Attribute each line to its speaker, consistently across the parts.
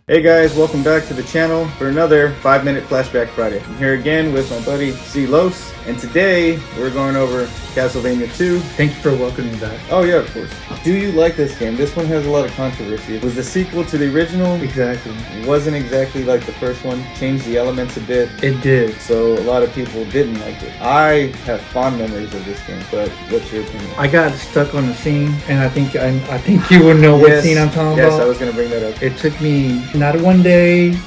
Speaker 1: Hey guys, welcome back to the channel for another 5-minute Flashback Friday. I'm here again with my buddy C. Los, and today we're going over Castlevania 2.
Speaker 2: Thank you for welcoming me back.
Speaker 1: Oh yeah, of course. Do you like this game? This one has a lot of controversy. It was the sequel to the original.
Speaker 2: Exactly.
Speaker 1: It wasn't exactly like the first one. Changed the elements a bit.
Speaker 2: It did.
Speaker 1: So a lot of people didn't like it. I have fond memories of this game, but what's your opinion?
Speaker 2: I got stuck on the scene, and I think you will know what scene I'm talking about.
Speaker 1: Yes, I was going to bring that up.
Speaker 2: It took me not one day,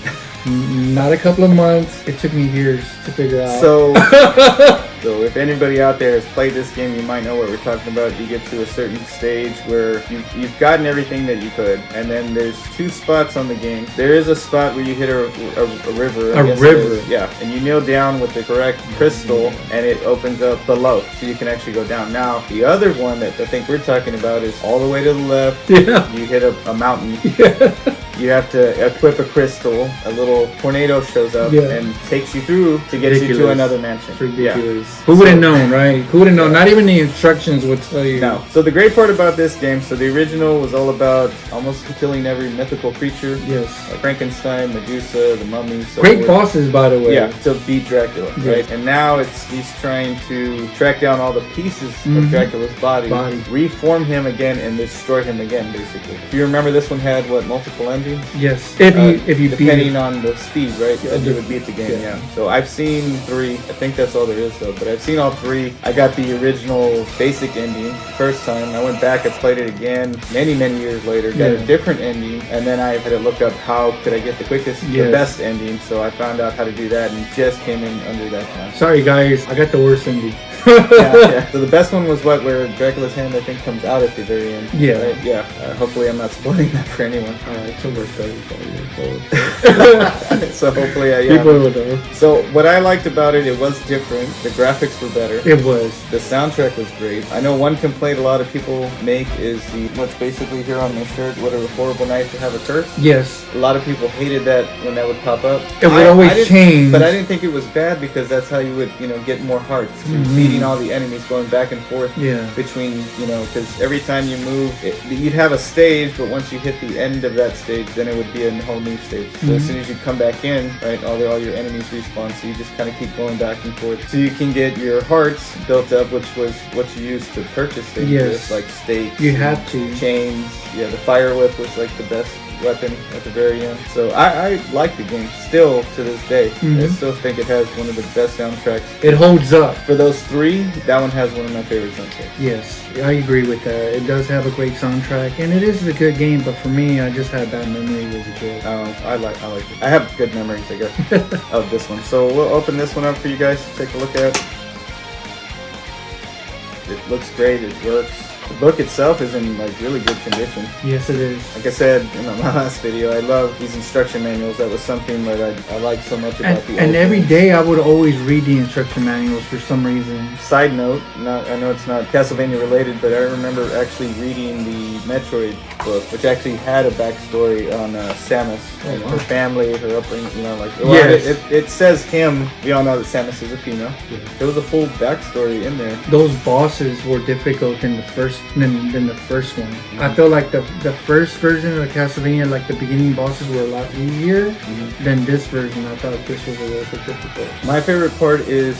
Speaker 2: not a couple of months. It took me years to figure out.
Speaker 1: So if anybody out there has played this game, you might know what we're talking about. You get to a certain stage where you've gotten everything that you could, and then there's two spots on the game. There is a spot where you hit a river.
Speaker 2: A river.
Speaker 1: Yeah, and you kneel down with the correct crystal, and it opens up below, so you can actually go down. Now, the other one that I think we're talking about is all the way to the left.
Speaker 2: Yeah.
Speaker 1: You hit a mountain.
Speaker 2: Yeah.
Speaker 1: You have to equip a crystal. A little tornado shows up and takes you through to get you to another mansion.
Speaker 2: It's ridiculous. Yeah. Who would have known, right? Who would have known? Not even the instructions would tell you.
Speaker 1: No. So the great part about this game, so the original was all about almost killing every mythical creature.
Speaker 2: Yes.
Speaker 1: Like Frankenstein, Medusa, the mummy. So
Speaker 2: great bosses, by the way.
Speaker 1: Yeah, to beat Dracula, right? And now he's trying to track down all the pieces of Dracula's body, reform him again, and destroy him again, basically. If you remember, this one had, multiple endings?
Speaker 2: Yes. If you
Speaker 1: depending on the speed, right? Yeah, you would beat the game, yeah. So I've seen 3. I think that's all there is, though. But I've seen all 3. I got the original basic ending first time. I went back, I played it again many years later, got a different ending, and then I had to look up how could I get the best ending. So I found out how to do that, and just came in under that time.
Speaker 2: Sorry guys, I got the worst ending.
Speaker 1: yeah. So the best one was where Dracula's hand, I think, comes out at the very end.
Speaker 2: Yeah.
Speaker 1: Right? Yeah. Hopefully I'm not spoiling that for anyone.
Speaker 2: It's over 35 years old.
Speaker 1: So hopefully
Speaker 2: people will know.
Speaker 1: So what I liked about it was different. The graphics were better.
Speaker 2: It was.
Speaker 1: The soundtrack was great. I know one complaint a lot of people make is what's basically here on my shirt, what a horrible night to have a curse.
Speaker 2: Yes.
Speaker 1: A lot of people hated that when that would pop up.
Speaker 2: It would always change.
Speaker 1: But I didn't think it was bad because that's how you would, get more hearts. Beating all the enemies, going back and forth between, because every time you move, you'd have a stage, but once you hit the end of that stage, then it would be a whole new stage. So as soon as you come back in, right, all your enemies respawn, so you just kind of keep going back and forth. So you can get your hearts built up, which was what you used to purchase things with, like stakes.
Speaker 2: You had to.
Speaker 1: Chains. Yeah, the fire whip was like the best weapon at the very end. So I like the game still to this day. I still think it has one of the best soundtracks.
Speaker 2: It holds up.
Speaker 1: For those 3, that one has one of my favorite soundtracks.
Speaker 2: Yes, I agree with that. It does have a great soundtrack, and it is a good game, but for me, I just had bad memories as a kid.
Speaker 1: I like it. I have good memories, I guess, of this one. So we'll open this one up for you guys to take a look at. It looks great, it works. The book itself is in really good condition.
Speaker 2: Yes, it is.
Speaker 1: Like I said in my last video, I love these instruction manuals. That was something that I like so much about the old
Speaker 2: And every
Speaker 1: games.
Speaker 2: day I would always read the instruction manuals for some reason.
Speaker 1: Side note, I know it's not Castlevania related, but I remember actually reading the Metroid book, which actually had a backstory on Samus, her family, her upbringing. It says him. We all know that Samus is a female. Yeah. There was a full backstory in there.
Speaker 2: Those bosses were difficult in the first than the first one. I feel like the first version of Castlevania, like the beginning bosses, were a lot easier than this version. I thought this was a little bit difficult.
Speaker 1: My favorite part is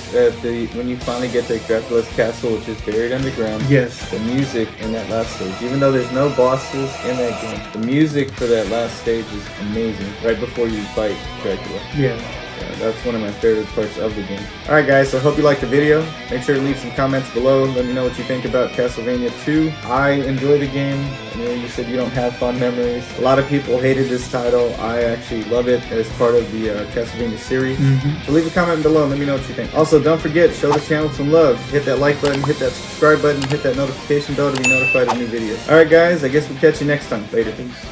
Speaker 1: when you finally get to Dracula's castle, which is buried underground.
Speaker 2: Yes.
Speaker 1: The music in that last stage, even though there's no bosses in that game, the music for that last stage is amazing. Right before you fight Dracula.
Speaker 2: Yeah.
Speaker 1: That's one of my favorite parts of the game. Alright guys, so I hope you liked the video. Make sure to leave some comments below. Let me know what you think about Castlevania 2. I enjoy the game. You said you don't have fond memories. A lot of people hated this title. I actually love it as part of the Castlevania series. So leave a comment below and let me know what you think. Also, don't forget, show the channel some love. Hit that like button, hit that subscribe button, hit that notification bell to be notified of new videos. Alright guys, I guess we'll catch you next time. Later. Peace.